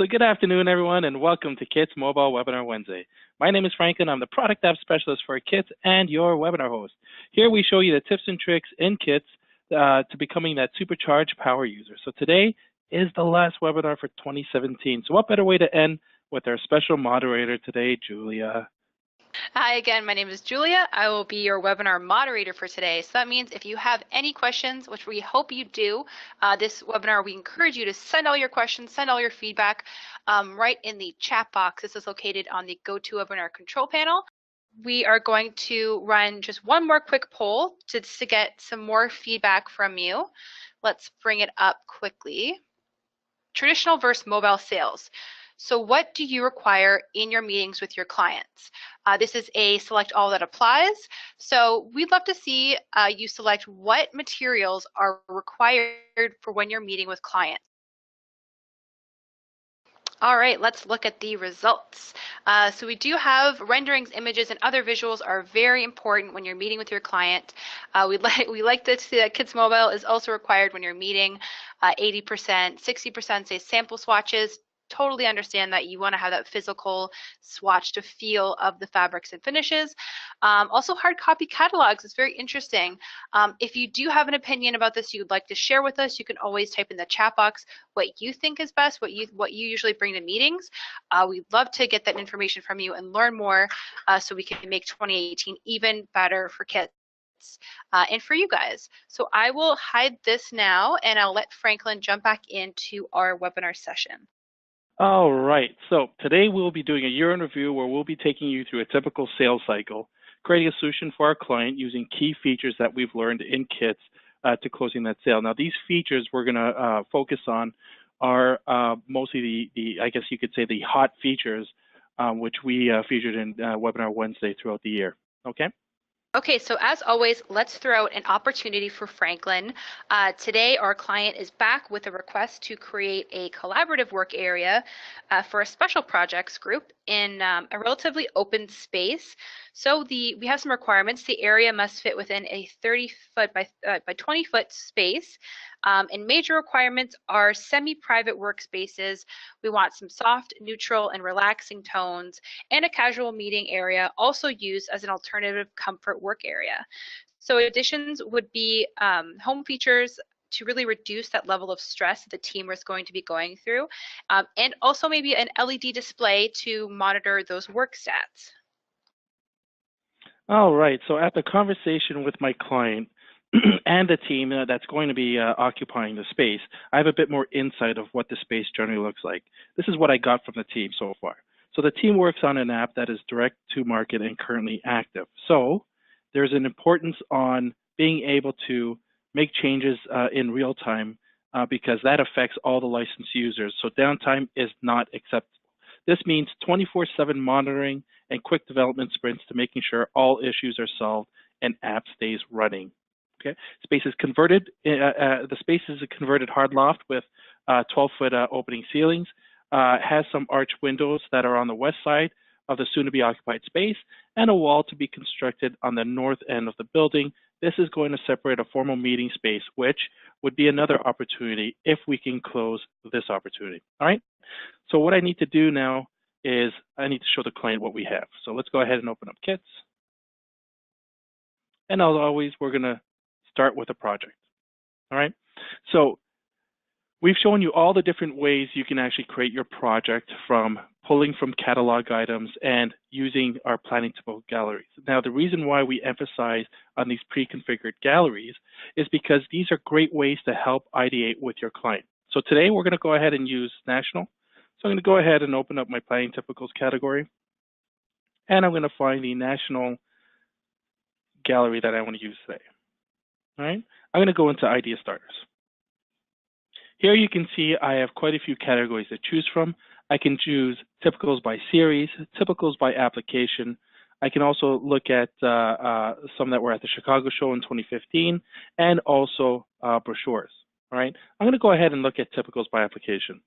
So good afternoon, everyone, and welcome to KITS Mobile Webinar Wednesday. My name is Franklin. I'm the Product App Specialist for KITS and your webinar host. Here we show you the tips and tricks in KITS to becoming that supercharged power user. So today is the last webinar for 2017. So what better way to end with our special moderator today, Julia. Hi again, my name is Julia. I will be your webinar moderator for today. So that means if you have any questions, which we hope you do, this webinar, we encourage you to send all your questions, send all your feedback right in the chat box. This is located on the GoToWebinar control panel. We are going to run just one more quick poll to get some more feedback from you. Let's bring it up quickly. Traditional versus mobile sales. So what do you require in your meetings with your clients? This is a select all that applies. So we'd love to see you select what materials are required for when you're meeting with clients. All right, let's look at the results. So we do have renderings, images, and other visuals are very important when you're meeting with your client. We like to see that KITS Mobile is also required when you're meeting. 80%, 60% say sample swatches. Totally understand that you want to have that physical swatch to feel of the fabrics and finishes. Also, hard copy catalogs is very interesting. If you do have an opinion about this you'd like to share with us, you can always type in the chat box what you think is best, what you usually bring to meetings. We'd love to get that information from you and learn more so we can make 2018 even better for KITS. And for you guys. So I will hide this now and I'll let Franklin jump back into our webinar session. All right, so today we'll be doing a year-end review where we'll be taking you through a typical sales cycle, creating a solution for our client using key features that we've learned in KITS to closing that sale. Now, these features we're going to focus on are mostly I guess you could say, the hot features, which we featured in Webinar Wednesday throughout the year. Okay. Okay, so as always, let's throw out an opportunity for Franklin. Today, our client is back with a request to create a collaborative work area for a special projects group in a relatively open space. So we have some requirements. The area must fit within a 30-foot by 20-foot space. And major requirements are semi-private workspaces. We want some soft, neutral, and relaxing tones, and a casual meeting area also used as an alternative comfort work area. So additions would be home features to really reduce that level of stress that the team is going to be going through, and also maybe an LED display to monitor those work stats. All right, so at the conversation with my client, and the team that's going to be occupying the space, I have a bit more insight of what the space generally looks like. This is what I got from the team so far. So the team works on an app that is direct to market and currently active. So there's an importance on being able to make changes in real time because that affects all the licensed users. So downtime is not acceptable. This means 24/7 monitoring and quick development sprints to making sure all issues are solved and app stays running. Okay, space is converted. The space is a converted hard loft with 12-foot opening ceilings. Has some arch windows that are on the west side of the soon-to-be occupied space, and a wall to be constructed on the north end of the building. This is going to separate a formal meeting space, which would be another opportunity if we can close this opportunity. All right. So what I need to do now is I need to show the client what we have. So let's go ahead and open up KITS. And as always, we're going to start with a project. All right, so we've shown you all the different ways you can actually create your project, from pulling from catalog items and using our planning typical galleries. Now, the reason why we emphasize on these pre-configured galleries is because these are great ways to help ideate with your client. So today we're going to go ahead and use national. So I'm going to go ahead and open up my planning typicals category, and I'm going to find the national gallery that I want to use today. All right, I'm going to go into idea starters. Here you can see I have quite a few categories to choose from. I can choose typicals by series, typicals by application. I can also look at some that were at the Chicago show in 2015, and also brochures. All right, I'm going to go ahead and look at typicals by application.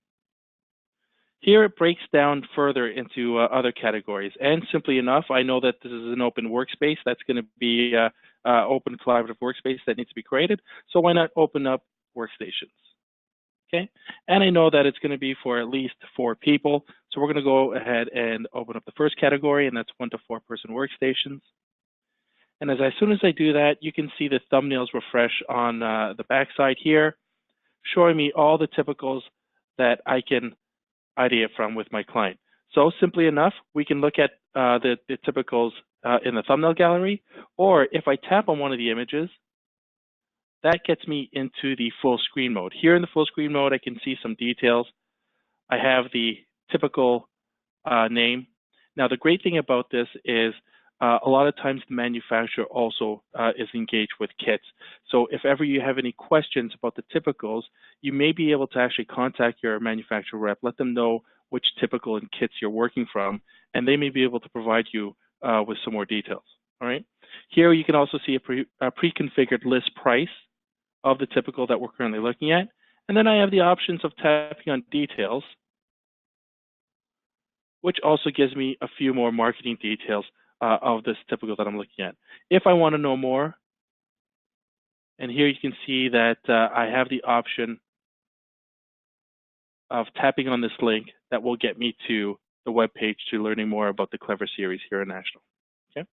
Here it breaks down further into other categories, and simply enough, I know that this is an open workspace. That's going to be open collaborative workspace that needs to be created. So why not open up workstations? okay? And I know that it's going to be for at least 4 people. So we're going to go ahead and open up the first category, and that's 1 to 4 person workstations. And as soon as I do that, you can see the thumbnails refresh on the backside here, showing me all the typicals that I can ideate from with my client. So simply enough, we can look at the typicals in the thumbnail gallery, or if I tap on one of the images, that gets me into the full screen mode. Here in the full screen mode, I can see some details. I have the typical name. Now, the great thing about this is a lot of times the manufacturer also is engaged with kits. So if ever you have any questions about the typicals, you may be able to actually contact your manufacturer rep, let them know which typical and kits you're working from, and they may be able to provide you with some more details. All right. Here you can also see a pre-configured list price of the typical that we're currently looking at. And then I have the options of tapping on details, which also gives me a few more marketing details of this typical that I'm looking at. If I want to know more, and here you can see that I have the option of tapping on this link that will get me to the web page to learning more about the Clever series here at National. Okay.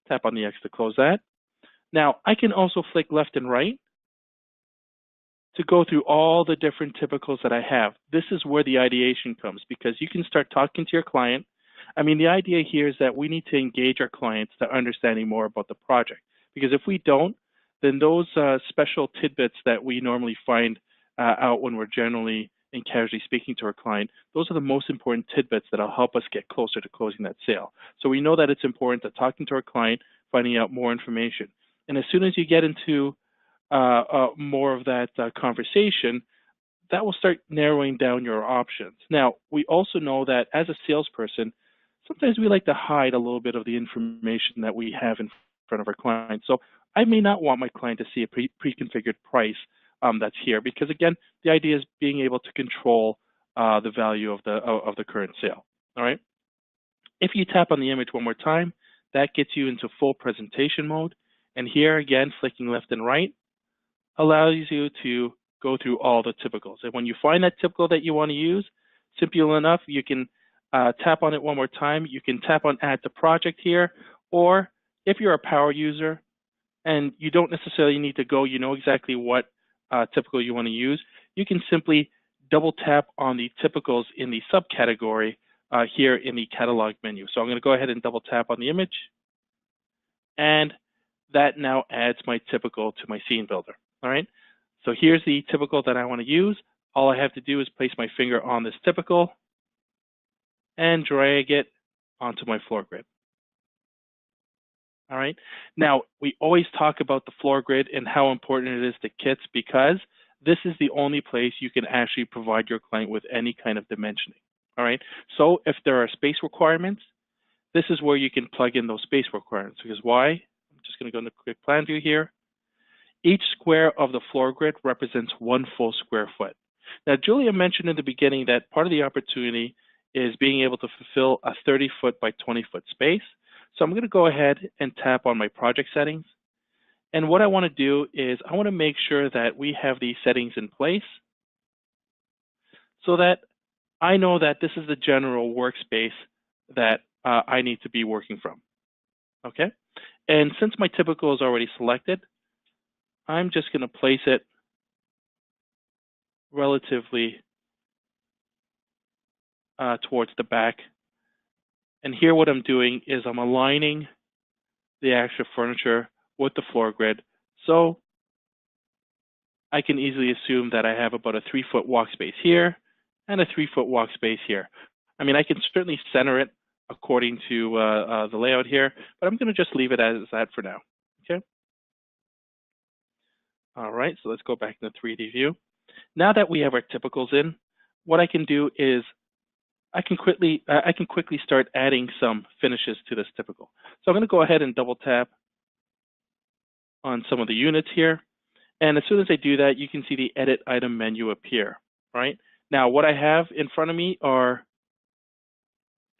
Tap on the X to close that. Now, I can also flick left and right to go through all the different typicals that I have. This is where the ideation comes, because you can start talking to your client. I mean, the idea here is that we need to engage our clients to understanding more about the project, because if we don't, then those special tidbits that we normally find out when we're generally and casually speaking to our client, those are the most important tidbits that'll help us get closer to closing that sale. So we know that it's important to talking to our client, finding out more information. And as soon as you get into more of that conversation, that will start narrowing down your options. Now, we also know that as a salesperson, sometimes we like to hide a little bit of the information that we have in front of our clients. So I may not want my client to see a pre-configured price that's here, because again, the idea is being able to control the value of the current sale. All right. If you tap on the image one more time, that gets you into full presentation mode. And here again, flicking left and right allows you to go through all the typicals. And when you find that typical that you want to use, simple enough, you can tap on it one more time. You can tap on Add to Project here, or if you're a power user and you don't necessarily need to go, you know exactly what typical you want to use, you can simply double tap on the typicals in the subcategory here in the catalog menu. So I'm going to go ahead and double tap on the image, and that now adds my typical to my scene builder. All right, so here's the typical that I want to use. All I have to do is place my finger on this typical and drag it onto my floor grid. All right, now we always talk about the floor grid and how important it is to kits, because this is the only place you can actually provide your client with any kind of dimensioning. All right, so if there are space requirements, this is where you can plug in those space requirements. Because why? I'm just going to go into quick plan view here. Each square of the floor grid represents 1 full square foot. Now, Julia mentioned in the beginning that part of the opportunity is being able to fulfill a 30-foot by 20-foot space. So I'm going to go ahead and tap on my project settings. And what I want to do is I want to make sure that we have these settings in place so that I know that this is the general workspace that I need to be working from. Okay? And since my typical is already selected, I'm just going to place it relatively towards the back. And here what I'm doing is I'm aligning the actual furniture with the floor grid, so I can easily assume that I have about a 3-foot walk space here and a 3-foot walk space here. I mean, I can certainly center it according to the layout here, but I'm going to just leave it as that for now. Okay. All right, so let's go back in the 3D view. Now that we have our typicals in, what I can do is I can quickly start adding some finishes to this typical. So I'm going to go ahead and double tap on some of the units here. And as soon as I do that, you can see the edit item menu appear, right? Now, what I have in front of me are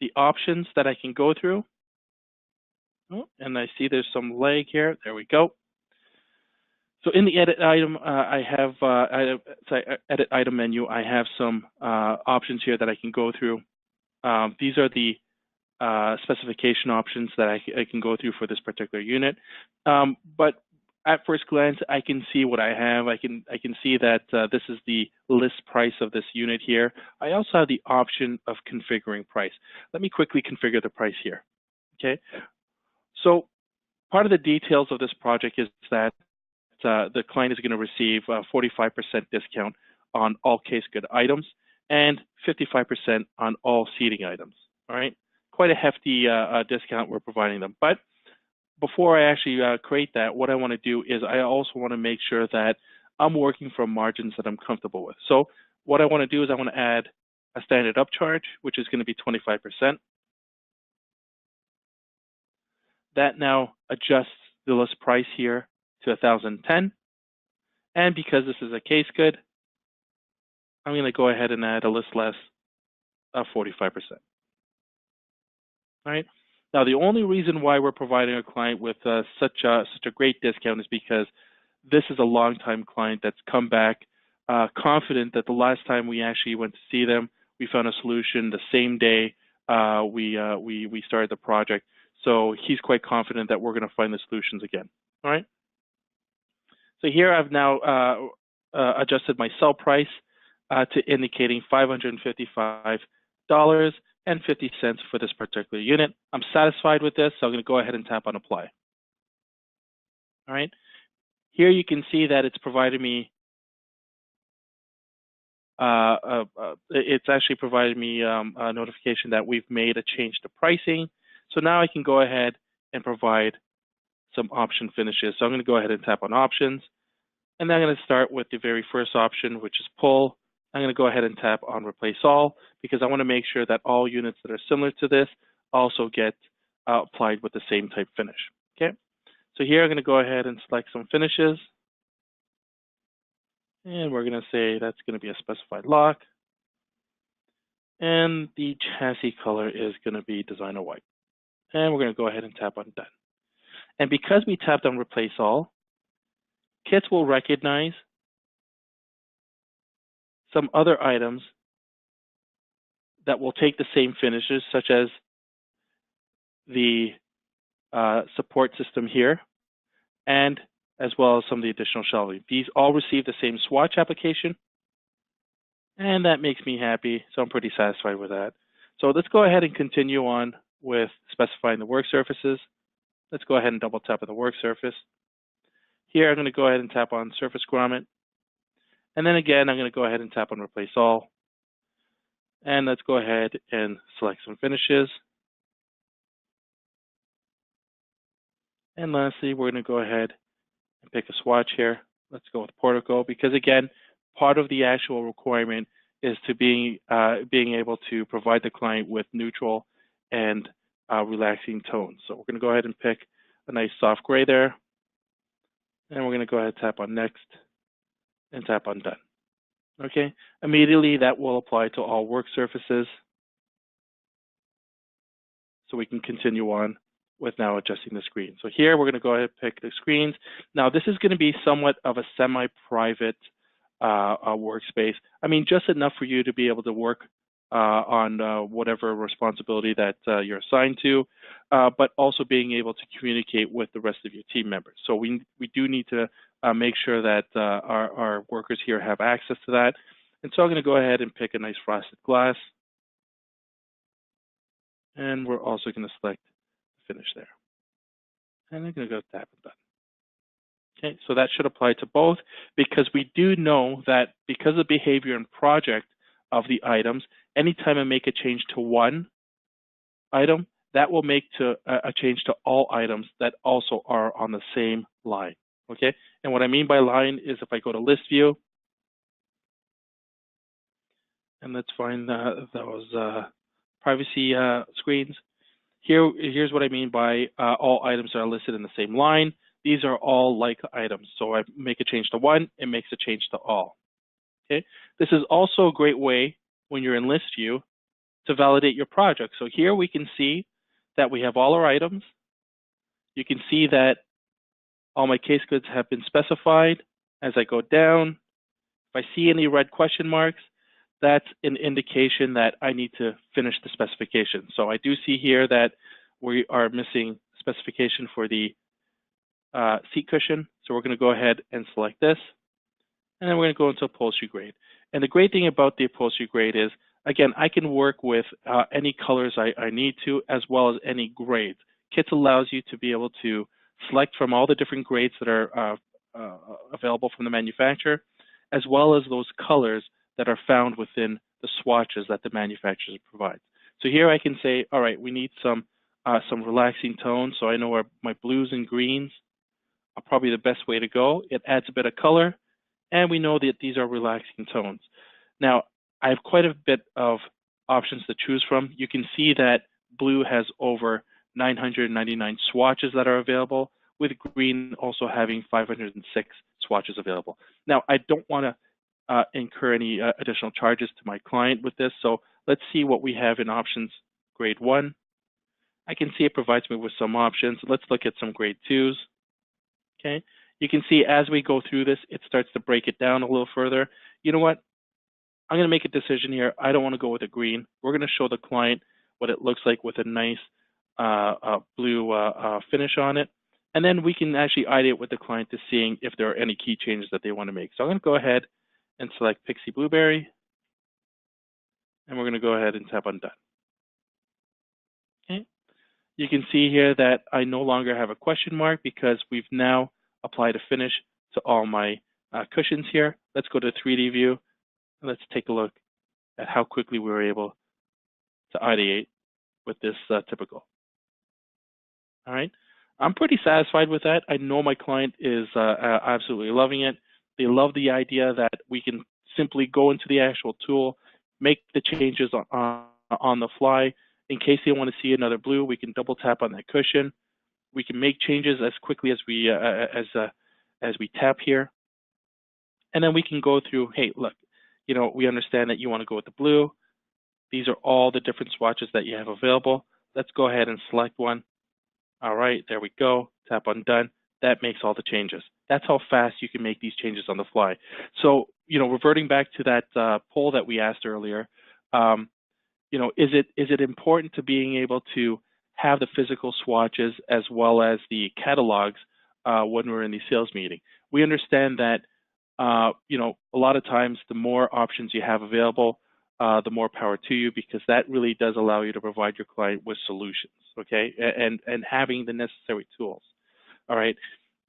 the options that I can go through. Oh, and I see there's some lag here. There we go. So in the edit item, edit item menu, I have some options here that I can go through. These are the specification options that I can go through for this particular unit. But at first glance, I can see what I have. I can see that this is the list price of this unit here. I also have the option of configuring price. Let me quickly configure the price here. Okay. So part of the details of this project is that the client is going to receive a 45% discount on all case good items and 55% on all seating items. All right. Quite a hefty discount we're providing them. But before I actually create that, what I want to do is I also want to make sure that I'm working from margins that I'm comfortable with. So what I want to do is I want to add a standard upcharge, which is going to be 25%. That now adjusts the list price here to 1,010. And because this is a case good, I'm going to go ahead and add a list less of 45%. All right. Now, the only reason why we're providing a client with such a great discount is because this is a long-time client that's come back confident that the last time we actually went to see them, we found a solution the same day we started the project. So he's quite confident that we're going to find the solutions again. All right. So here I've now adjusted my sell price to indicating $555.50 for this particular unit. I'm satisfied with this, so I'm going to go ahead and tap on apply. All right. Here you can see that it's provided me. It's actually provided me a notification that we've made a change to pricing. So now I can go ahead and provide some option finishes. So I'm going to go ahead and tap on options, and then I'm going to start with the very first option, which is pull. I'm going to go ahead and tap on replace all because I want to make sure that all units that are similar to this also get applied with the same type finish. Okay. So here I'm going to go ahead and select some finishes. And we're going to say that's going to be a specified lock. And the chassis color is going to be designer white. And we're going to go ahead and tap on done. And because we tapped on replace all, kits will recognize some other items that will take the same finishes, such as the support system here, and as well as some of the additional shelving. These all receive the same swatch application, and that makes me happy, so I'm pretty satisfied with that. So let's go ahead and continue on with specifying the work surfaces. Let's go ahead and double tap on the work surface. Here I'm going to go ahead and tap on surface grommet. And then again, I'm going to go ahead and tap on replace all. And let's go ahead and select some finishes. And lastly, we're going to go ahead and pick a swatch here. Let's go with Portico because again, part of the actual requirement is to being able to provide the client with neutral and relaxing tones. So we're going to go ahead and pick a nice soft gray there. And we're going to go ahead and tap on next and tap on done. Okay, immediately that will apply to all work surfaces. So we can continue on with now adjusting the screen. So here we're going to go ahead and pick the screens. Now this is going to be somewhat of a semi-private workspace. I mean, just enough for you to be able to work on whatever responsibility that you're assigned to, but also being able to communicate with the rest of your team members. So we do need to make sure that our workers here have access to that. And so I'm going to go ahead and pick a nice frosted glass. And we're also going to select finish there. And I'm going to go tap and done. Okay, so that should apply to both because we do know that because of behavior and project of the items, anytime I make a change to one item, that will make a change to all items that also are on the same line. Okay, and what I mean by line is if I go to list view, and let's find those privacy screens. Here's what I mean by all items are listed in the same line. These are all like items. So I make a change to one, it makes a change to all. Okay. This is also a great way when you're in list view to validate your project. So here we can see that we have all our items. You can see that All my case goods have been specified. As I go down, if I see any red question marks, that's an indication that I need to finish the specification. So I do see here that we are missing specification for the seat cushion. So we're going to go ahead and select this. And then we're going to go into upholstery grade. And the great thing about the upholstery grade is, again, I can work with any colors I need to, as well as any grades. Kits allows you to be able to select from all the different grades that are available from the manufacturer, as well as those colors that are found within the swatches that the manufacturer provides. So here I can say, all right, we need some relaxing tones. So I know where my blues and greens are probably the best way to go. It adds a bit of color, and we know that these are relaxing tones. Now, I have quite a bit of options to choose from. You can see that blue has over 999 swatches that are available, with green also having 506 swatches available. Now, I don't want to incur any additional charges to my client with this, so let's see what we have in options grade 1. I can see it provides me with some options. Let's look at some grade 2s. Okay, you can see as we go through this, it starts to break it down a little further. You know what? I'm going to make a decision here. I don't want to go with a green. We're going to show the client what it looks like with a nice blue finish on it. And then we can actually ideate with the client to seeing if there are any key changes that they want to make. So I'm going to go ahead and select Pixie Blueberry. And we're going to go ahead and tap on Done. Okay. You can see here that I no longer have a question mark because we've now applied a finish to all my cushions here. Let's go to 3D view. And let's take a look at how quickly we were able to ideate with this typical. All right. I'm pretty satisfied with that. I know my client is absolutely loving it. They love the idea that we can simply go into the actual tool, make the changes on the fly. In case they want to see another blue, we can double tap on that cushion. We can make changes as quickly as we tap here, and then we can go through. Hey, look, you know, we understand that you want to go with the blue. These are all the different swatches that you have available. Let's go ahead and select one. All right, there we go. Tap on Done. That makes all the changes. That's how fast you can make these changes on the fly. So, you know, reverting back to that poll that we asked earlier, you know, is it important to being able to have the physical swatches as well as the catalogs when we're in the sales meeting? We understand that, you know, a lot of times the more options you have available, the more power to you, because that really does allow you to provide your client with solutions, okay, and having the necessary tools. All right.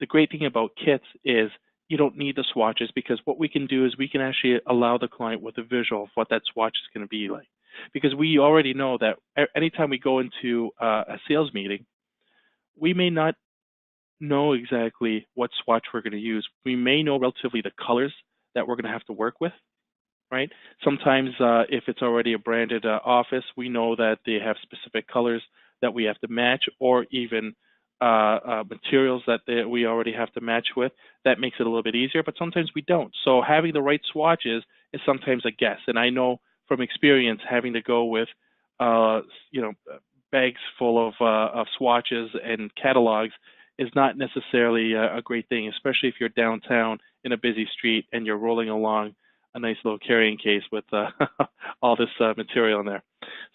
The great thing about kits is you don't need the swatches, because what we can do is we can actually allow the client with a visual of what that swatch is going to be like. Because we already know that anytime we go into a sales meeting, we may not know exactly what swatch we're going to use. We may know relatively the colors that we're going to have to work with, right? Sometimes if it's already a branded office, we know that they have specific colors that we have to match, or even materials that we already have to match with. That makes it a little bit easier, but sometimes we don't. So having the right swatches is sometimes a guess. And I know from experience, having to go with you know, bags full of swatches and catalogs is not necessarily a great thing, especially if you're downtown in a busy street and you're rolling along a nice little carrying case with all this material in there.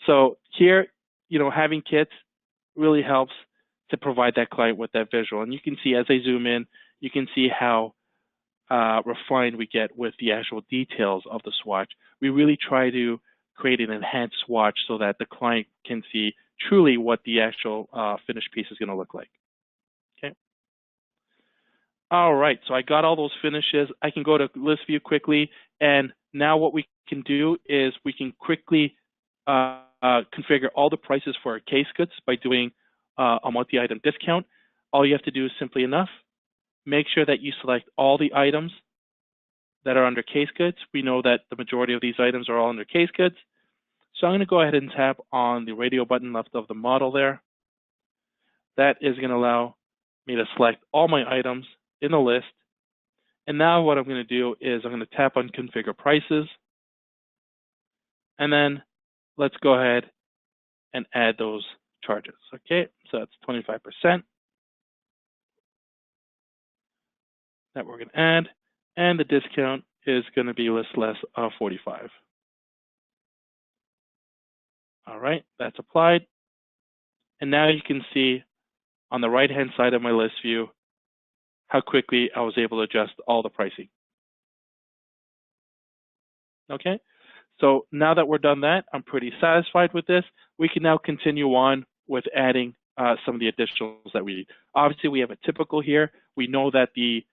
So here, you know, having kits really helps to provide that client with that visual. And you can see as I zoom in, you can see how refined we get with the actual details of the swatch. We really try to create an enhanced swatch so that the client can see truly what the actual finished piece is going to look like. Okay. All right, so I got all those finishes. I can go to list view quickly, and now what we can do is we can quickly configure all the prices for our case goods by doing a multi-item discount. All you have to do is simply enough. Make sure that you select all the items that are under case goods. We know that the majority of these items are all under case goods. So I'm going to go ahead and tap on the radio button left of the model there. That is going to allow me to select all my items in the list. And now what I'm going to do is I'm going to tap on Configure Prices. And then let's go ahead and add those charges. Okay, so that's 25%. that we're going to add, and the discount is going to be list less of 45. All right, that's applied. And now you can see on the right-hand side of my list view how quickly I was able to adjust all the pricing. Okay, so now that we're done that, I'm pretty satisfied with this. We can now continue on with adding some of the additionals that we need. Obviously, we have a typical here. We know that the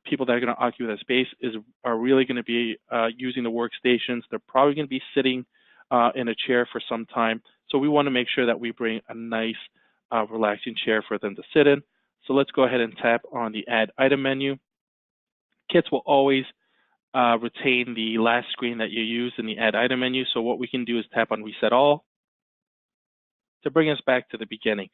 people that are going to occupy the space are really going to be using the workstations. They're probably going to be sitting in a chair for some time. So we want to make sure that we bring a nice, relaxing chair for them to sit in. So let's go ahead and tap on the Add Item menu. Kits will always retain the last screen that you used in the Add Item menu. So what we can do is tap on Reset All to bring us back to the beginning.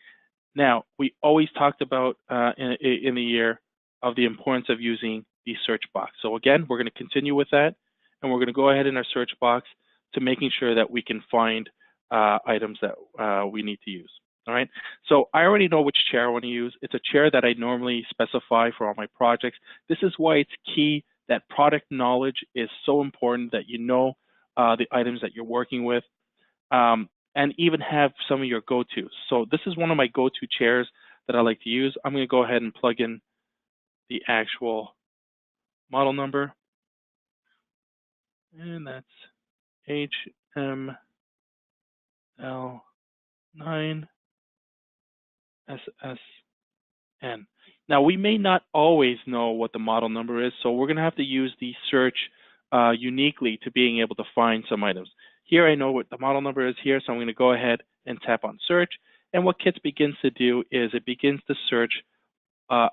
Now, we always talked about in the year of the importance of using the search box. So again, we're going to continue with that, and we're going to go ahead in our search box to making sure that we can find items that we need to use. All right, so I already know which chair I want to use. It's a chair that I normally specify for all my projects. This is why it's key that product knowledge is so important, that you know the items that you're working with, and even have some of your go-tos. So this is one of my go-to chairs that I like to use. I'm going to go ahead and plug in the actual model number, and that's HML9 SSN. Now, we may not always know what the model number is, so we're going to have to use the search uniquely to being able to find some items. Here I know what the model number is here, so I'm going to go ahead and tap on search. And what Kits begins to do is it begins to search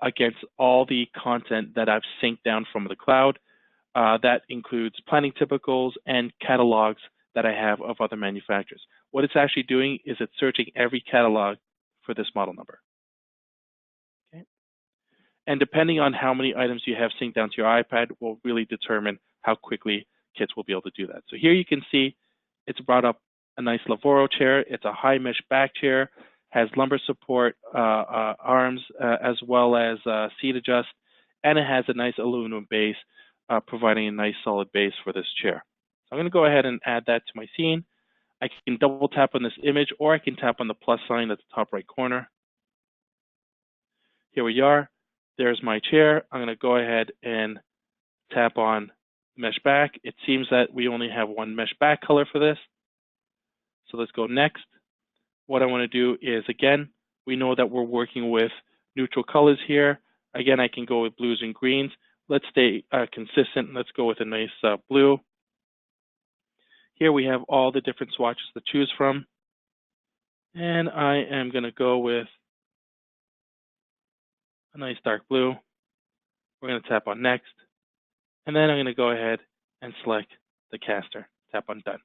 against all the content that I've synced down from the cloud. That includes planning typicals and catalogs that I have of other manufacturers. What it's actually doing is it's searching every catalog for this model number. Okay. And depending on how many items you have synced down to your iPad will really determine how quickly Kits will be able to do that. So here you can see it's brought up a nice Lavoro chair. It's a high mesh back chair, has lumbar support arms as well as seat adjust, and it has a nice aluminum base, providing a nice solid base for this chair. So I'm going to go ahead and add that to my scene. I can double tap on this image, or I can tap on the plus sign at the top right corner. Here we are. There's my chair. I'm going to go ahead and tap on mesh back. It seems that we only have one mesh back color for this. So let's go next. What I want to do is, again, we know that we're working with neutral colors here. Again, I can go with blues and greens. Let's stay consistent. Let's go with a nice blue. Here we have all the different swatches to choose from. And I am going to go with a nice dark blue. We're going to tap on next. And then I'm going to go ahead and select the caster. Tap on done.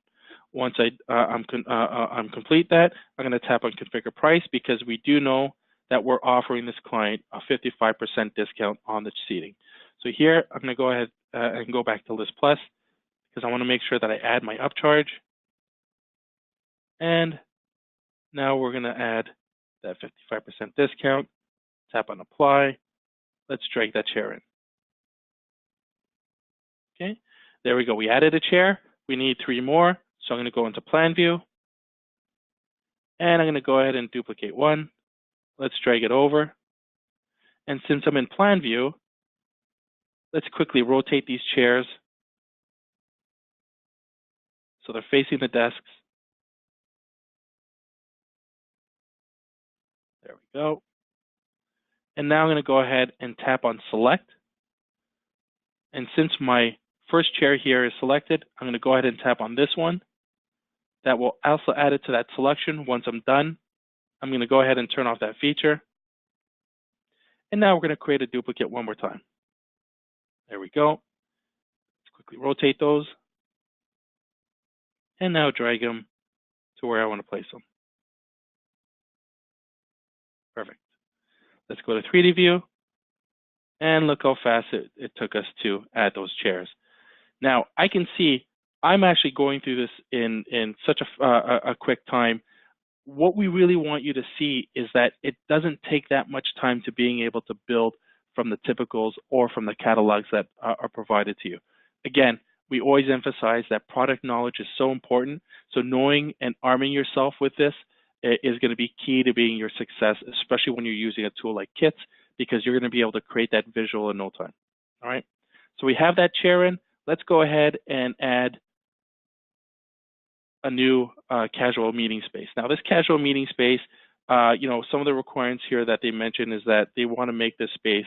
Once I'm complete that, I'm going to tap on configure price, because we do know that we're offering this client a 55% discount on the seating. So here I'm going to go ahead and go back to List Plus, because I want to make sure that I add my upcharge. And now we're going to add that 55% discount. Tap on apply. Let's drag that chair in. Okay, there we go. We added a chair. We need 3 more. So I'm going to go into plan view. And I'm going to go ahead and duplicate one. Let's drag it over. And since I'm in plan view, let's quickly rotate these chairs so they're facing the desks. There we go. And now I'm going to go ahead and tap on select. And since my first chair here is selected, I'm going to go ahead and tap on this one. That will also add it to that selection. Once I'm done, I'm going to go ahead and turn off that feature. And now we're going to create a duplicate one more time. There we go. Let's quickly rotate those. And now drag them to where I want to place them. Perfect. Let's go to 3D view. And look how fast it took us to add those chairs. Now, I can see I'm actually going through this in such a quick time. What we really want you to see is that it doesn't take that much time to being able to build from the typicals or from the catalogs that are provided to you. Again, we always emphasize that product knowledge is so important. So knowing and arming yourself with this is going to be key to being your success, especially when you're using a tool like Kits, because you're going to be able to create that visual in no time. All right. So we have that chair in. Let's go ahead and add a new casual meeting space. Now, this casual meeting space, some of the requirements here that they mentioned is that they want to make this space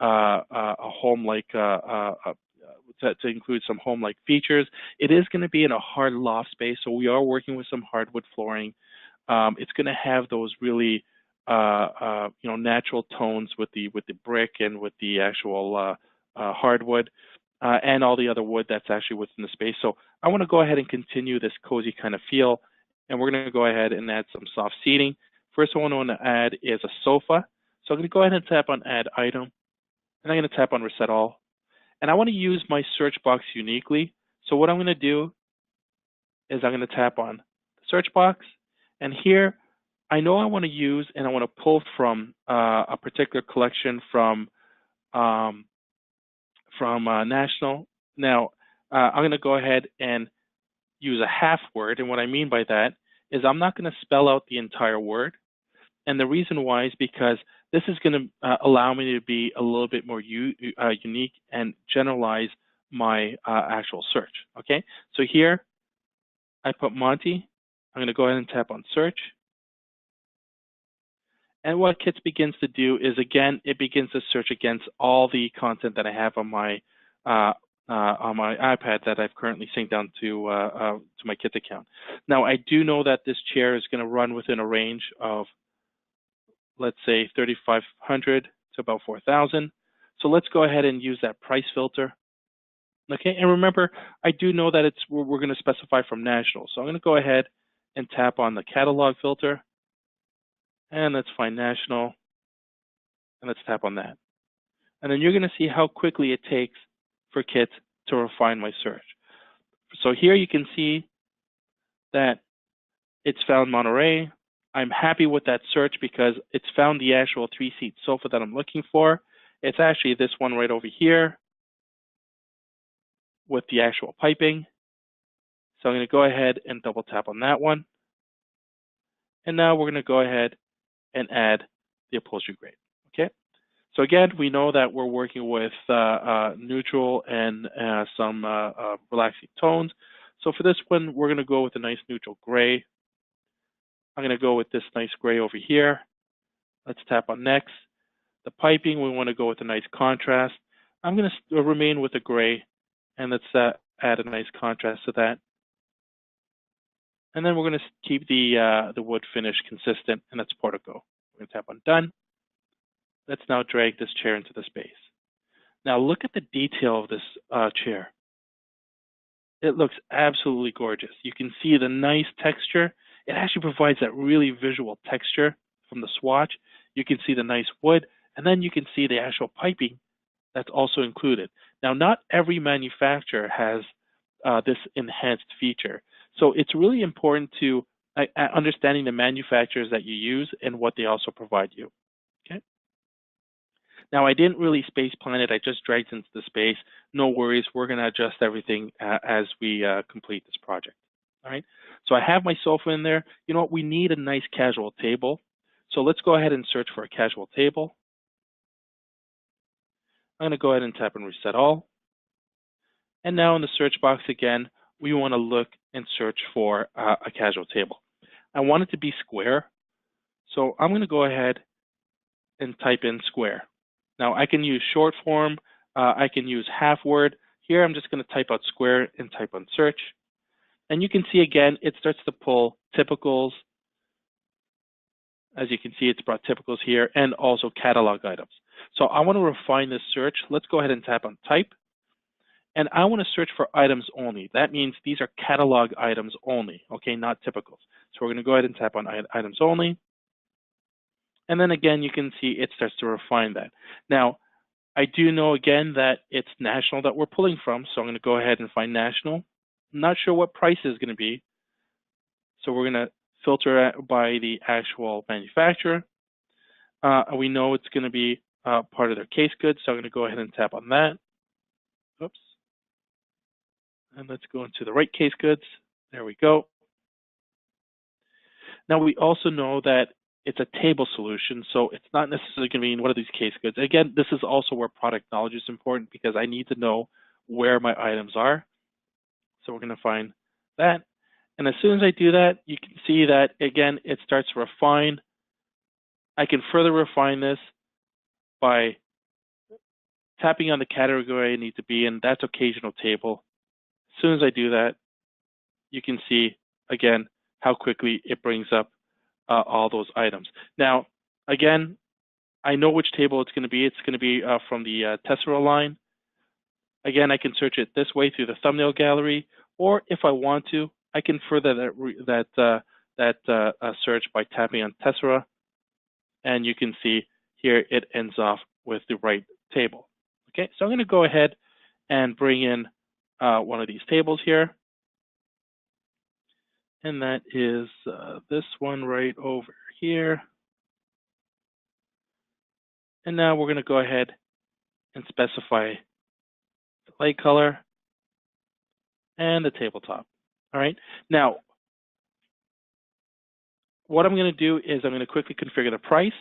a home-like, to include some home-like features. It is going to be in a hard loft space, so we are working with some hardwood flooring. It's going to have those really, natural tones with the brick and with the actual hardwood. And all the other wood that's actually within the space. So I want to go ahead and continue this cozy kind of feel, and we're going to go ahead and add some soft seating. First one I want to add is a sofa. So I'm going to go ahead and tap on Add Item, and I'm going to tap on Reset All. And I want to use my search box uniquely. So what I'm going to do is I'm going to tap on the search box, and here I know I want to use and I want to pull from a particular collection from National. Now, I'm going to go ahead and use a half word, and what I mean by that is I'm not going to spell out the entire word, and the reason why is because this is going to allow me to be a little bit more unique and generalize my actual search, okay? So here, I put Monty. I'm going to go ahead and tap on Search. And what Kits begins to do is, again, it begins to search against all the content that I have on my iPad that I've currently synced down to my Kits account. Now, I do know that this chair is going to run within a range of, let's say, 3,500 to about 4,000. So let's go ahead and use that price filter. Okay, and remember, I do know that we're going to specify from National. So I'm going to go ahead and tap on the catalog filter. And let's find National, and let's tap on that. And then you're going to see how quickly it takes for Kits to refine my search. So here you can see that it's found Monterey. I'm happy with that search because it's found the actual 3-seat sofa that I'm looking for. It's actually this one right over here with the actual piping. So I'm going to go ahead and double tap on that one. And now we're going to go ahead and add the upholstery grade, okay? So again, we know that we're working with neutral and some relaxing tones. So for this one, we're gonna go with a nice neutral gray. I'm gonna go with this nice gray over here. Let's tap on next. The piping, we wanna go with a nice contrast. I'm gonna remain with the gray, and let's add a nice contrast to that. And then we're going to keep the wood finish consistent, and that's Portico. We're going to tap on Done. Let's now drag this chair into the space. Now look at the detail of this chair. It looks absolutely gorgeous. You can see the nice texture. It actually provides that really visual texture from the swatch. You can see the nice wood, and then you can see the actual piping that's also included. Now, not every manufacturer has this enhanced feature. So it's really important to understanding the manufacturers that you use and what they also provide you, okay? Now, I didn't really space plan it. I just dragged into the space. No worries. We're going to adjust everything as we complete this project, all right? So I have my sofa in there. You know what? We need a nice casual table. So let's go ahead and search for a casual table. I'm going to go ahead and tap on Reset All. And now in the search box again, we want to look and search for a casual table. I want it to be square, so I'm going to go ahead and type in square. Now I can use short form, I can use half word. Here I'm just going to type out square and type on search. And you can see again, it starts to pull typicals. As you can see, it's brought typicals here and also catalog items. So I want to refine this search. Let's go ahead and tap on type. And I want to search for items only. That means these are catalog items only, okay, not typicals. So we're going to go ahead and tap on items only. And then again, you can see it starts to refine that. Now, I do know again that it's National that we're pulling from, so I'm going to go ahead and find National. I'm not sure what price is going to be. So we're going to filter by the actual manufacturer. We know it's going to be part of their case goods. So I'm going to go ahead and tap on that. Oops. And let's go into the right case goods. There we go. Now we also know that it's a table solution, so it's not necessarily going to be in one of these case goods. Again, this is also where product knowledge is important because I need to know where my items are. So we're going to find that. And as soon as I do that, you can see that, again, it starts to refine. I can further refine this by tapping on the category I need to be in. That's occasional table. As soon as I do that, you can see, again, how quickly it brings up all those items. Now, again, I know which table it's going to be. It's going to be from the Tessera line. Again, I can search it this way through the thumbnail gallery, or if I want to, I can further that search by tapping on Tessera, and you can see here it ends off with the right table. Okay, so I'm going to go ahead and bring in one of these tables here, and that is this one right over here. And now we're going to go ahead and specify the light color and the tabletop. All right. Now, what I'm going to do is I'm going to quickly configure the price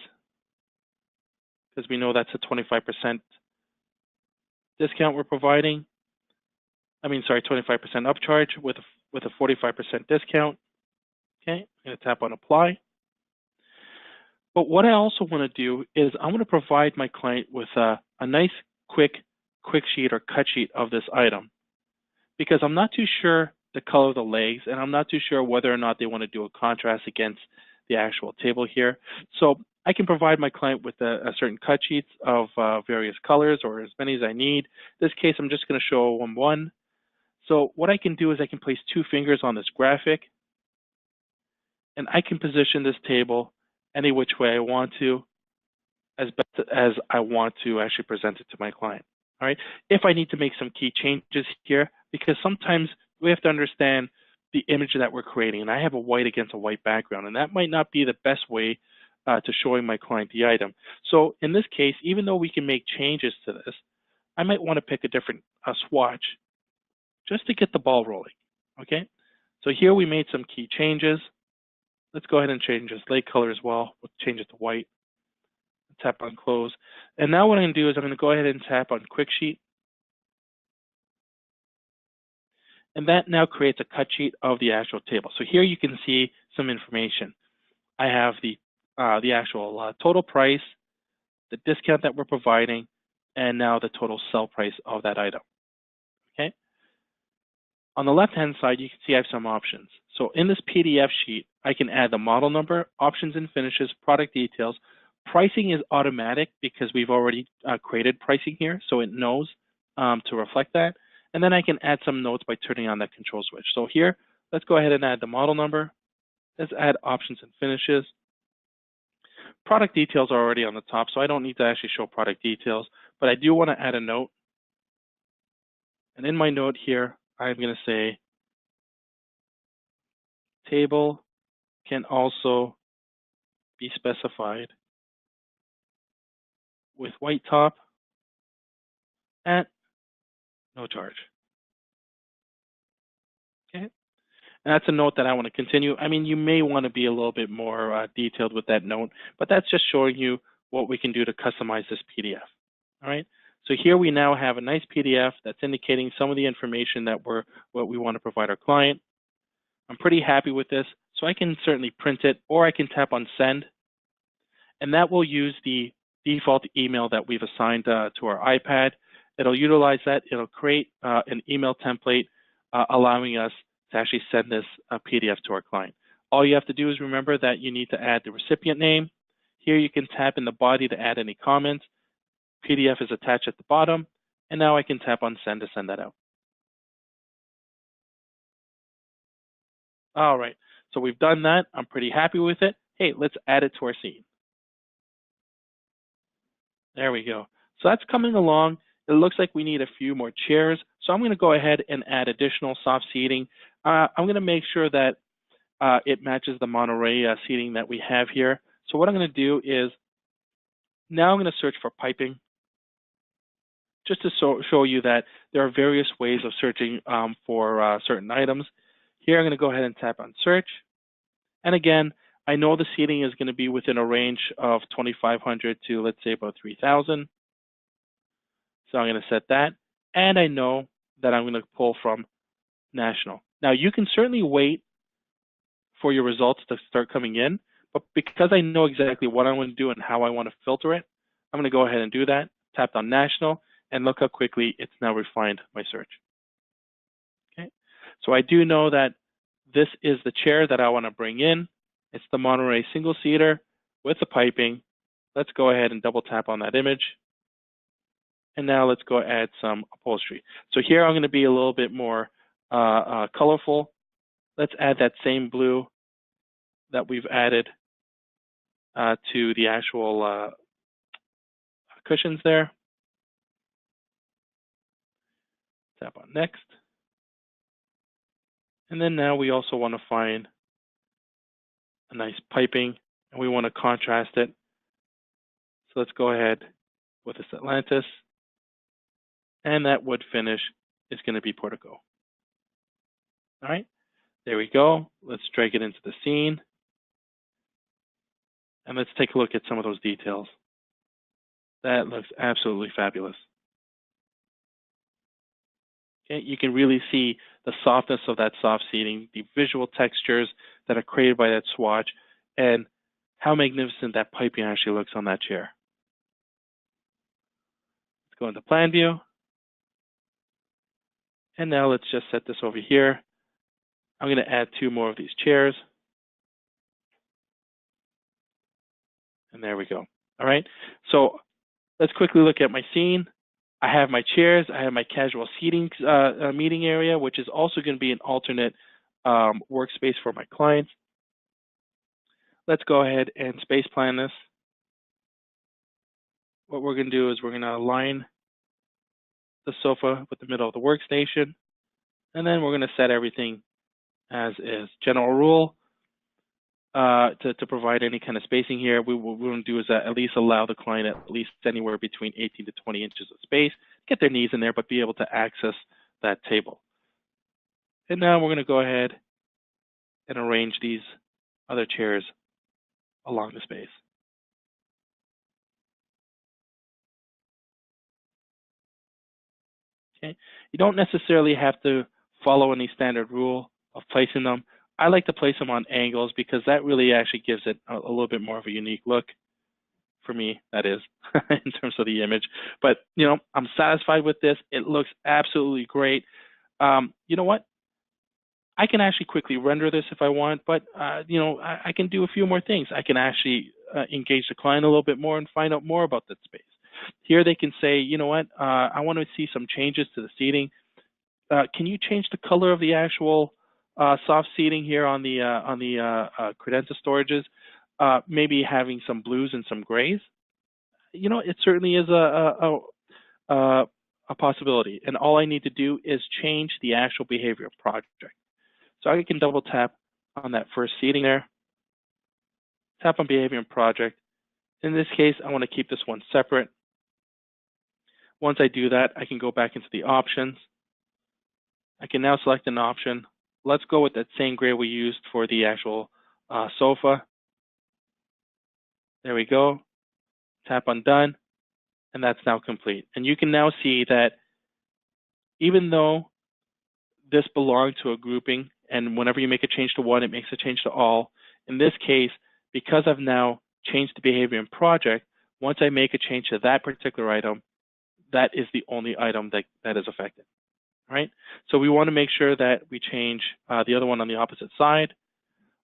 because we know that's a 25% discount we're providing. I mean, sorry, 25% upcharge with a 45% discount. Okay, I'm going to tap on apply. But what I also want to do is I want to provide my client with a nice quick sheet or cut sheet of this item because I'm not too sure the color of the legs and I'm not too sure whether or not they want to do a contrast against the actual table here. So I can provide my client with a certain cut sheets of various colors or as many as I need. In this case, I'm just going to show one. So what I can do is I can place 2 fingers on this graphic and I can position this table any which way I want to, as best as I want to actually present it to my client. All right. If I need to make some key changes here, because sometimes we have to understand the image that we're creating, and I have a white against a white background, and that might not be the best way to showing my client the item. So in this case, even though we can make changes to this, I might want to pick a different swatch just to get the ball rolling. Okay. So here we made some key changes. Let's go ahead and change this light color as well. We'll change it to white. Tap on close. And now what I'm going to do is I'm going to go ahead and tap on quick sheet. And that now creates a cut sheet of the actual table. So here you can see some information. I have the actual total price, the discount that we're providing, and now the total sell price of that item. Okay. On the left-hand side, you can see I have some options. So in this PDF sheet, I can add the model number, options and finishes, product details. Pricing is automatic because we've already created pricing here, so it knows to reflect that. And then I can add some notes by turning on that control switch. So here, let's go ahead and add the model number. Let's add options and finishes. Product details are already on the top, so I don't need to actually show product details, but I do want to add a note. And in my note here, I'm going to say, table can also be specified with white top at no charge. Okay, and that's a note that I want to continue. I mean, you may want to be a little bit more detailed with that note, but that's just showing you what we can do to customize this PDF. All right, so here we now have a nice PDF that's indicating some of the information that what we want to provide our client. I'm pretty happy with this, so I can certainly print it, or I can tap on send, and that will use the default email that we've assigned to our iPad. It'll utilize that. It'll create an email template allowing us to actually send this PDF to our client. All you have to do is remember that you need to add the recipient name. Here you can tap in the body to add any comments. PDF is attached at the bottom, and now I can tap on send to send that out. All right, so we've done that. I'm pretty happy with it. Hey, let's add it to our scene. There we go. So that's coming along. It looks like we need a few more chairs. So I'm going to go ahead and add additional soft seating. I'm going to make sure that it matches the Monterey seating that we have here. So what I'm going to do is Now I'm going to search for piping, just to show you that there are various ways of searching for certain items. Here I'm going to go ahead and tap on search. And again, I know the seating is going to be within a range of 2,500 to, let's say, about 3,000. So I'm going to set that. And I know that I'm going to pull from national. Now, you can certainly wait for your results to start coming in, but because I know exactly what I want to do and how I want to filter it, I'm going to go ahead and do that. Tapped on national, and look how quickly it's now refined my search. Okay, so I do know that this is the chair that I want to bring in. It's the Monterey single-seater with the piping. Let's go ahead and double tap on that image. And now let's go add some upholstery. So here I'm going to be a little bit more colorful. Let's add that same blue that we've added to the actual cushions there. Tap on next. And then now we also want to find a nice piping, and we want to contrast it. So let's go ahead with this Atlantis. And that wood finish is going to be Portico. All right, there we go. Let's drag it into the scene. And let's take a look at some of those details. That looks absolutely fabulous. Okay, you can really see the softness of that soft seating, the visual textures that are created by that swatch, and how magnificent that piping actually looks on that chair. Let's go into plan view. And now let's just set this over here. I'm going to add 2 more of these chairs. And there we go. All right, so let's quickly look at my scene. I have my chairs. I have my casual seating meeting area, which is also going to be an alternate workspace for my clients. Let's go ahead and space plan this. What we're going to do is we're going to align the sofa with the middle of the workstation, and then we're going to set everything as is. General rule, to provide any kind of spacing here, what we're going to do is at least allow the client at least anywhere between 18 to 20 inches of space, get their knees in there, but be able to access that table. And now we're going to go ahead and arrange these other chairs along the space. Okay, you don't necessarily have to follow any standard rule of placing them. I like to place them on angles because that really actually gives it a little bit more of a unique look. For me, that is, in terms of the image. But, you know, I'm satisfied with this. It looks absolutely great. You know what? I can actually quickly render this if I want, but, you know, I can do a few more things. I can actually engage the client a little bit more and find out more about that space. Here they can say, you know what, I want to see some changes to the seating. Can you change the color of the actual soft seating here on the credenza storages? Maybe having some blues and some grays. You know, it certainly is a possibility. And all I need to do is change the actual behavior of project. So I can double tap on that first seating there, tap on behavior and project. In this case, I want to keep this one separate. Once I do that, I can go back into the options. I can now select an option. Let's go with that same gray we used for the actual sofa. There we go. Tap on done, and that's now complete. And you can now see that even though this belonged to a grouping, and whenever you make a change to one, it makes a change to all. In this case, because I've now changed the behavior in project, once I make a change to that particular item, that is the only item that is affected. Right? So we want to make sure that we change the other one on the opposite side.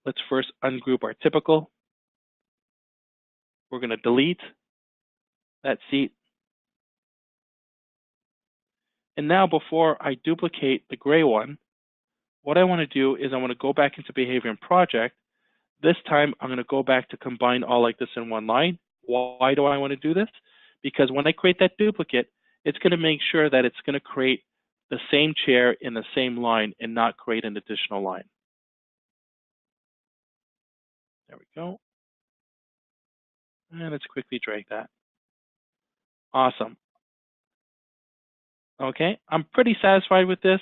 Let's first ungroup our typical. We're going to delete that seat. And now before I duplicate the gray one, what I want to do is I want to go back into behavior and project. This time I'm going to go back to combine all like this in one line. Why do I want to do this? Because when I create that duplicate, it's going to make sure that it's going to create the same chair in the same line and not create an additional line. There we go. And let's quickly drag that. Awesome. Okay, I'm pretty satisfied with this.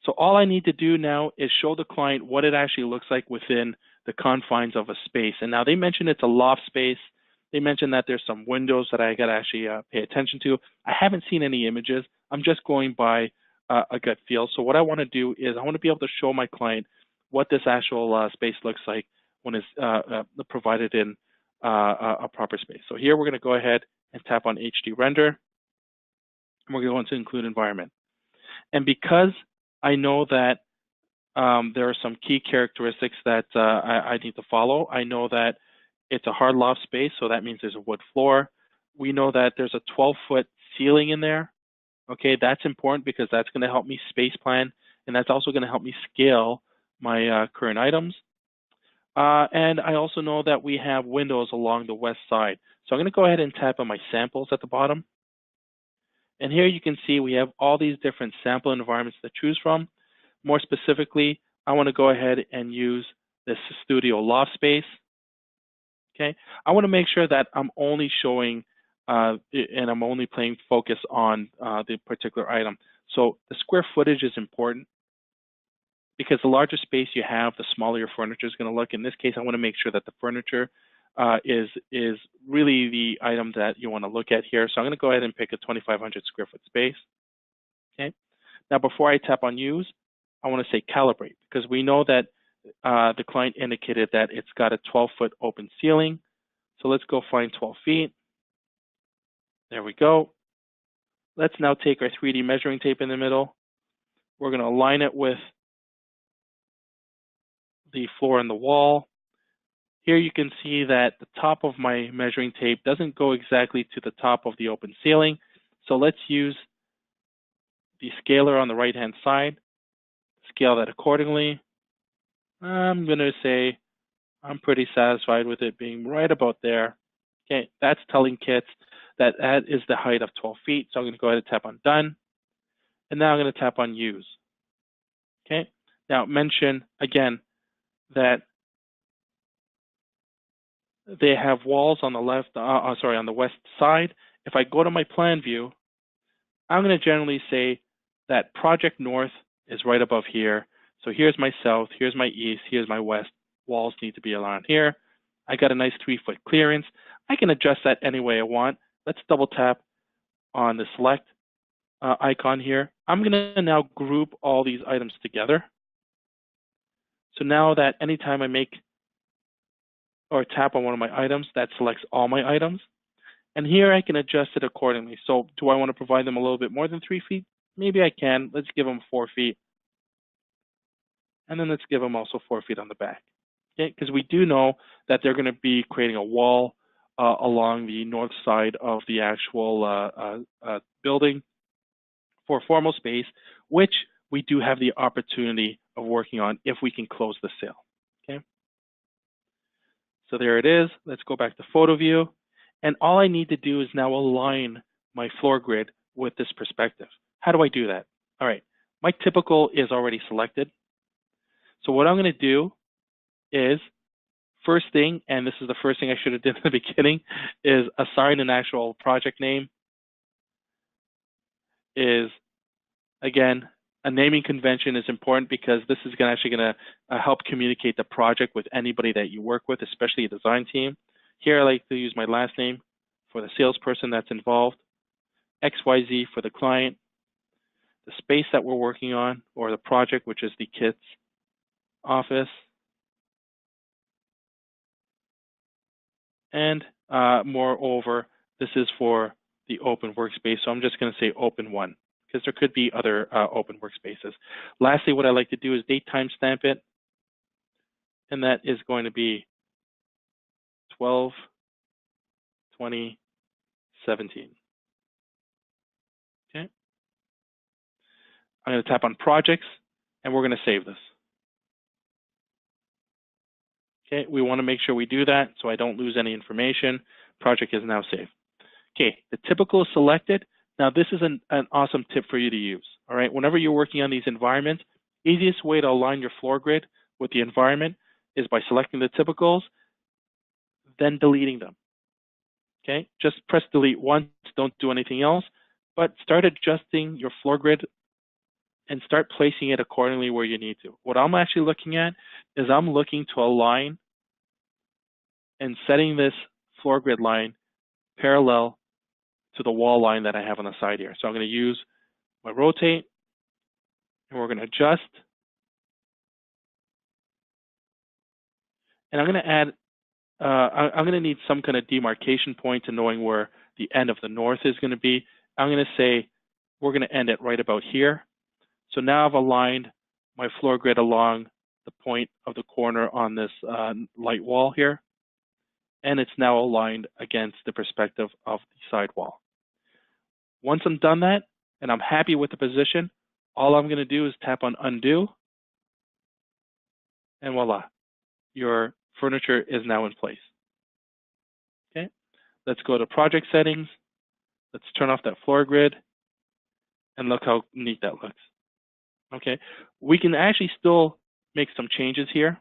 So all I need to do now is show the client what it actually looks like within the confines of a space. And now they mentioned it's a loft space. They mentioned that there's some windows that I got to actually pay attention to. I haven't seen any images. I'm just going by a gut feel. So what I want to do is I want to be able to show my client what this actual space looks like when it's provided in a proper space. So here we're going to go ahead and tap on HD render, and we're going to include environment. And because I know that there are some key characteristics that I need to follow. I know that it's a hard loft space, so that means there's a wood floor. We know that there's a 12-foot ceiling in there. Okay, that's important because that's going to help me space plan, and that's also going to help me scale my current items. And I also know that we have windows along the west side. So I'm going to go ahead and tap on my samples at the bottom. And here you can see we have all these different sample environments to choose from. More specifically, I want to go ahead and use this studio loft space. Okay, I want to make sure that I'm only showing and I'm only playing focus on the particular item. So the square footage is important because the larger space you have, the smaller your furniture is going to look. In this case, I want to make sure that the furniture is really the item that you want to look at here. So I'm going to go ahead and pick a 2,500 square foot space. Okay. Now, before I tap on use, I want to say calibrate because we know that the client indicated that it's got a 12-foot open ceiling. So let's go find 12 feet. There we go. Let's now take our 3D measuring tape in the middle. We're going to align it with the floor and the wall. Here you can see that the top of my measuring tape doesn't go exactly to the top of the open ceiling. So let's use the scaler on the right-hand side, scale that accordingly. I'm going to say I'm pretty satisfied with it being right about there. Okay, that's telling kits that that is the height of 12 feet. So I'm going to go ahead and tap on done. And now I'm going to tap on use. Okay, now mention again that they have walls on the left, on the west side. If I go to my plan view, I'm going to generally say that project north is right above here. So here's my south, here's my east, here's my west. Walls need to be around here. I got a nice 3-foot clearance. I can adjust that any way I want. Let's double tap on the select icon here. I'm going to now group all these items together. So now that anytime I make or tap on one of my items, that selects all my items. And here I can adjust it accordingly. So do I want to provide them a little bit more than 3 feet? Maybe I can. Let's give them 4 feet. And then let's give them also 4 feet on the back. Okay, because we do know that they're going to be creating a wall along the north side of the actual building for formal space, which we do have the opportunity of working on if we can close the sale. Okay. So there it is. Let's go back to photo view. And all I need to do is now align my floor grid with this perspective. How do I do that? All right, my typical is already selected. So what I'm going to do is, first thing, and this is the first thing I should have done in the beginning, is assign an actual project name. Is, again, a naming convention is important because this is actually going to help communicate the project with anybody that you work with, especially a design team. Here I like to use my last name for the salesperson that's involved, XYZ for the client, the space that we're working on, or the project, which is the kits office, and moreover, this is for the open workspace, so I'm just going to say open one, because there could be other open workspaces. Lastly, what I like to do is date time stamp it, and that is going to be 12/20/17. Okay. I'm going to tap on projects, and we're going to save this. Okay, we want to make sure we do that so I don't lose any information. Project is now saved. Okay, the typical is selected. Now this is an awesome tip for you to use. All right, whenever you're working on these environments, easiest way to align your floor grid with the environment is by selecting the typicals, then deleting them. Okay, just press delete once, don't do anything else, but start adjusting your floor grid and start placing it accordingly where you need to. What I'm actually looking at is I'm looking to align and setting this floor grid line parallel to the wall line that I have on the side here. So I'm going to use my rotate, and we're going to adjust. And I'm going to add, I'm going to need some kind of demarcation point to knowing where the end of the north is going to be. I'm going to say we're going to end it right about here. So now I've aligned my floor grid along the point of the corner on this light wall here. And it's now aligned against the perspective of the side wall. Once I'm done that, and I'm happy with the position, all I'm going to do is tap on undo, and voila, your furniture is now in place. Okay, let's go to project settings. Let's turn off that floor grid, and look how neat that looks. Okay, we can actually still make some changes here.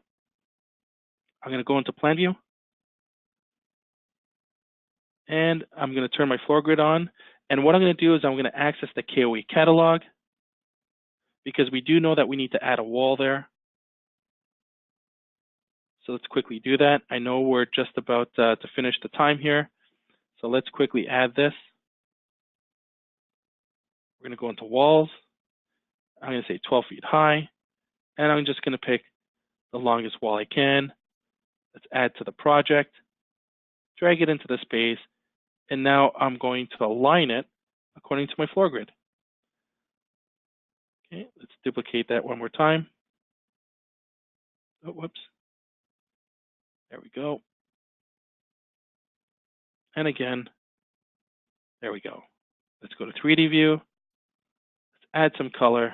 I'm going to go into plan view, and I'm going to turn my floor grid on. And what I'm going to do is I'm going to access the KOE catalog, because we do know that we need to add a wall there. So let's quickly do that. I know we're just about to finish the time here. So let's quickly add this. We're going to go into walls. I'm going to say 12 feet high. And I'm just going to pick the longest wall I can. Let's add to the project. Drag it into the space. And now I'm going to align it according to my floor grid. Okay, let's duplicate that one more time. Oh, whoops. There we go. And again, there we go. Let's go to 3D view. Let's add some color.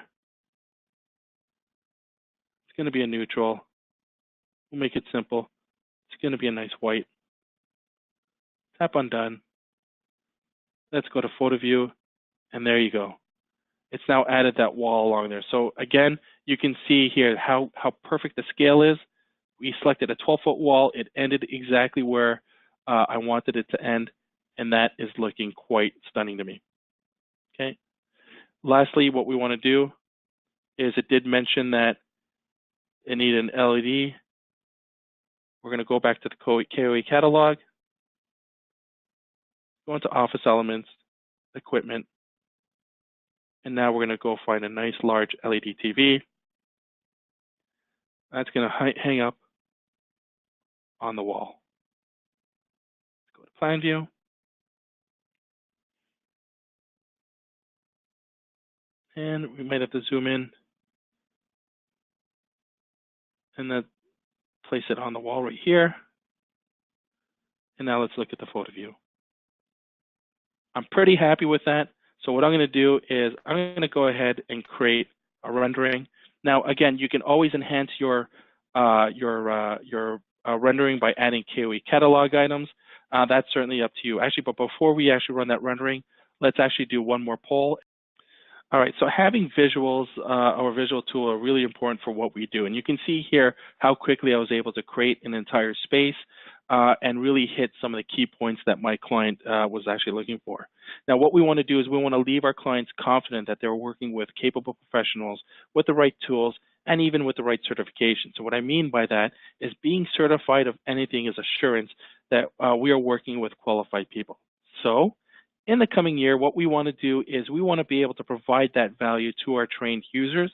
It's going to be a neutral. We'll make it simple. It's going to be a nice white. Tap on done. Let's go to photo view, and there you go. It's now added that wall along there. So again, you can see here how perfect the scale is. We selected a 12-foot wall. It ended exactly where I wanted it to end, and that is looking quite stunning to me. Okay. Lastly, what we want to do is it did mention that it needed an LED. We're going to go back to the KOE catalog, go into Office Elements, Equipment, and now we're going to go find a nice large LED TV. That's going to hang up on the wall. Let's go to Plan View. And we might have to zoom in and then place it on the wall right here. And now let's look at the photo view. I'm pretty happy with that. So what I'm going to do is I'm going to go ahead and create a rendering. Now, again, you can always enhance your rendering by adding KOE catalog items. That's certainly up to you. Actually, but before we actually run that rendering, let's actually do one more poll. All right, so having visuals or visual tool are really important for what we do. And you can see here how quickly I was able to create an entire space and really hit some of the key points that my client was actually looking for. Now, what we want to do is we want to leave our clients confident that they're working with capable professionals with the right tools and even with the right certification. So what I mean by that is being certified of anything is assurance that we are working with qualified people. So in the coming year, what we want to do is we want to be able to provide that value to our trained users.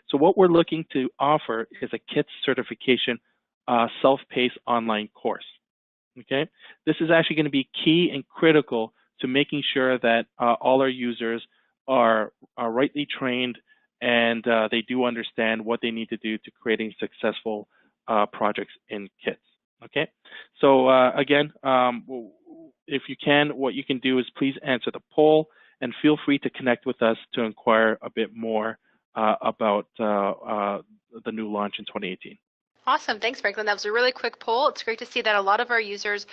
So what we're looking to offer is a KITS certification self-paced online course. Okay, this is actually going to be key and critical to making sure that all our users are rightly trained and they do understand what they need to do to creating successful projects in KITS. Okay, so again, if you can, what you can do is please answer the poll and feel free to connect with us to inquire a bit more about the new launch in 2018. Awesome. Thanks, Franklin. That was a really quick poll. It's great to see that a lot of our users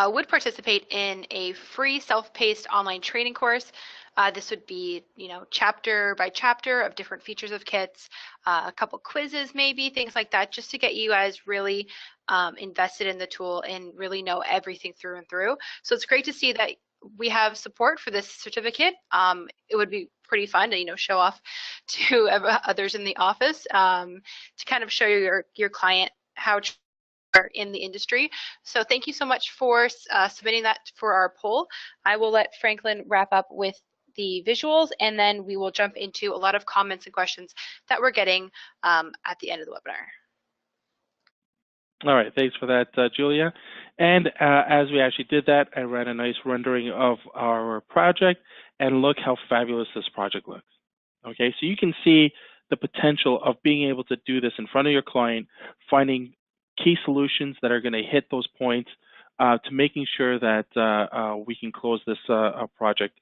would participate in a free self-paced online training course. This would be, chapter by chapter of different features of kits, a couple quizzes maybe, things like that, just to get you guys really invested in the tool and really know everything through and through. So it's great to see that we have support for this certificate. It would be pretty fun to show off to others in the office, to kind of show your client how to are in the industry. So thank you so much for submitting that for our poll. I will let Franklin wrap up with the visuals, and then we will jump into a lot of comments and questions that we're getting at the end of the webinar. All right, thanks for that, Julia. And as we actually did that, I ran a nice rendering of our project, and look how fabulous this project looks. Okay, so you can see the potential of being able to do this in front of your client, finding key solutions that are going to hit those points, to making sure that we can close this project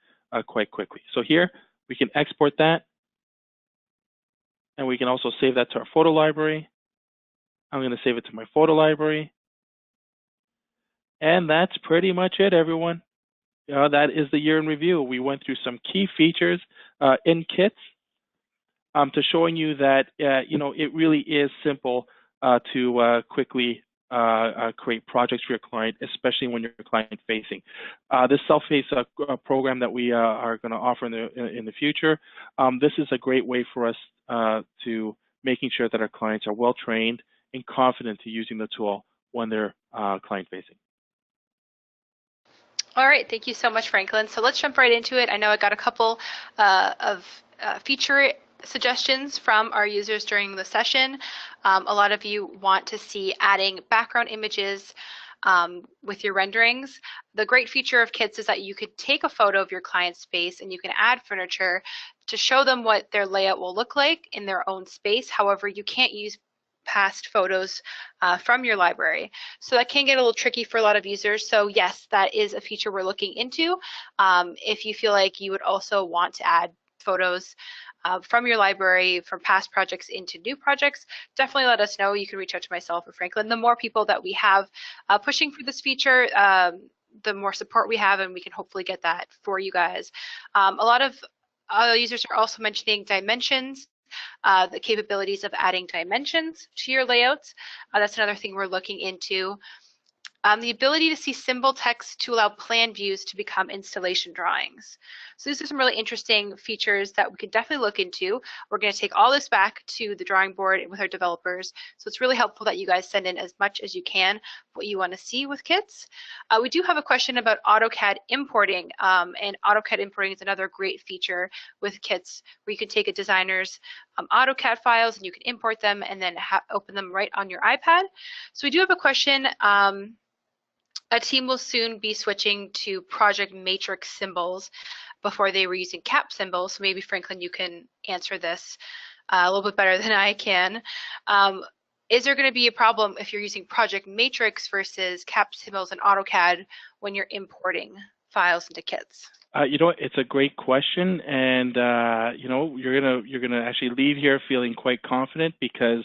quite quickly. So here, we can export that, and we can also save that to our photo library. I'm going to save it to my photo library. And that's pretty much it, everyone. That is the year in review. We went through some key features in kits, to showing you that it really is simple to quickly create projects for your client, especially when you're client-facing. This self-paced program that we are going to offer in the future, this is a great way for us to making sure that our clients are well-trained and confident to using the tool when they're client-facing. All right, thank you so much, Franklin. So let's jump right into it. I know I got a couple of feature suggestions from our users during the session. A lot of you want to see adding background images with your renderings. The great feature of kits is that you could take a photo of your client's space and you can add furniture to show them what their layout will look like in their own space. However, you can't use past photos from your library. So that can get a little tricky for a lot of users. So yes, that is a feature we're looking into. If you feel like you would also want to add photos from your library, from past projects into new projects, definitely let us know. You can reach out to myself or Franklin. The more people that we have pushing for this feature, the more support we have, and we can hopefully get that for you guys. A lot of users are also mentioning dimensions. The capabilities of adding dimensions to your layouts. That's another thing we're looking into. The ability to see symbol text to allow plan views to become installation drawings. So these are some really interesting features that we can definitely look into. We're going to take all this back to the drawing board with our developers. So it's really helpful that you guys send in as much as you can what you want to see with kits. We do have a question about AutoCAD importing, and AutoCAD importing is another great feature with kits where you can take a designer's AutoCAD files and you can import them and then open them right on your iPad. So we do have a question. A team will soon be switching to project matrix symbols before they were using cap symbols. So maybe Franklin, you can answer this a little bit better than I can. Is there going to be a problem if you're using project matrix versus cap symbols in AutoCAD when you're importing files into kits? It's a great question, and you're gonna actually leave here feeling quite confident because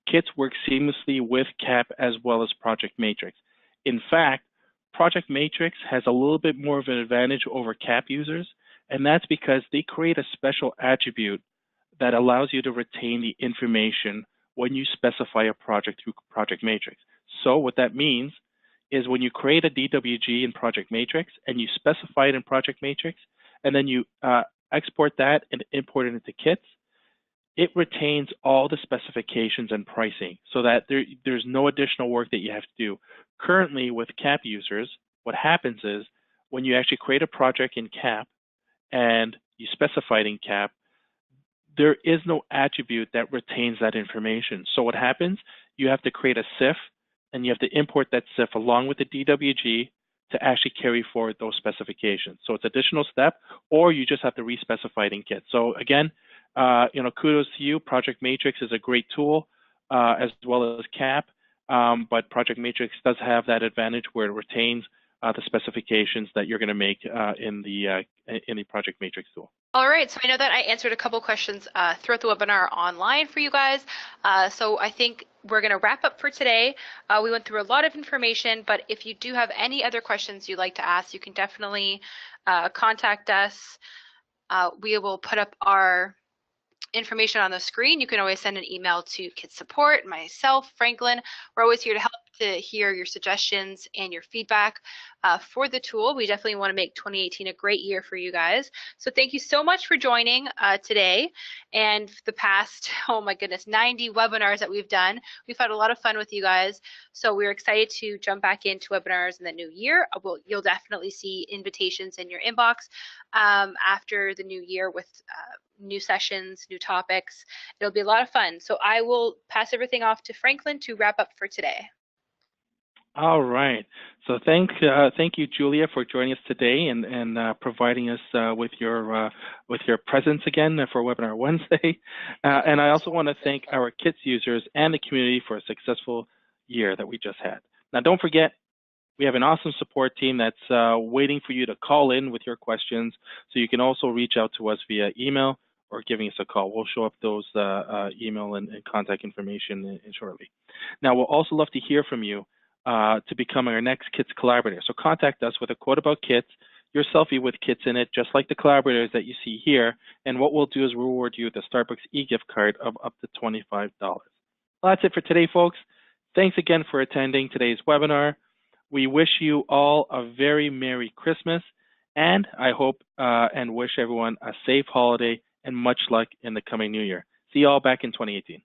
kits work seamlessly with cap as well as project matrix. In fact, Project Matrix has a little bit more of an advantage over CAP users, and that's because they create a special attribute that allows you to retain the information when you specify a project through Project Matrix. So what that means is when you create a DWG in Project Matrix and you specify it in Project Matrix, and then you export that and import it into kits, it retains all the specifications and pricing so that there's no additional work that you have to do. Currently with CAP users, what happens is when you actually create a project in CAP and you specify it in CAP, there is no attribute that retains that information. So what happens, you have to create a CIF and you have to import that CIF along with the DWG to actually carry forward those specifications. So it's an additional step, or you just have to re-specify it in kit. So again, kudos to you. Project Matrix is a great tool, as well as CAP, but Project Matrix does have that advantage where it retains the specifications that you're going to make in the Project Matrix tool. All right, so I know that I answered a couple questions throughout the webinar online for you guys. So I think we're going to wrap up for today. We went through a lot of information, but if you do have any other questions you'd like to ask, you can definitely contact us We will put up our information on the screen. You can always send an email to Kids Support, myself, Franklin. We're always here to help, to hear your suggestions and your feedback for the tool. We definitely want to make 2018 a great year for you guys. So thank you so much for joining today and the past, oh my goodness, 90 webinars that we've done. We've had a lot of fun with you guys. So we're excited to jump back into webinars in the new year. You'll definitely see invitations in your inbox after the new year with new sessions, new topics. It'll be a lot of fun. So I will pass everything off to Franklin to wrap up for today. All right. So thank you, Julia, for joining us today and providing us with your presence again for Webinar Wednesday. And I also want to thank our KITS users and the community for a successful year that we just had. Now, don't forget, we have an awesome support team that's waiting for you to call in with your questions. So you can also reach out to us via email or giving us a call. We'll show up those email and contact information in shortly. Now, we'll also love to hear from you to become our next KITS collaborator. So contact us with a quote about KITS, your selfie with KITS in it, just like the collaborators that you see here. And what we'll do is reward you with a Starbucks e-gift card of up to $25. Well, that's it for today, folks. Thanks again for attending today's webinar. We wish you all a very Merry Christmas, and I hope and wish everyone a safe holiday and much luck in the coming new year. See you all back in 2018.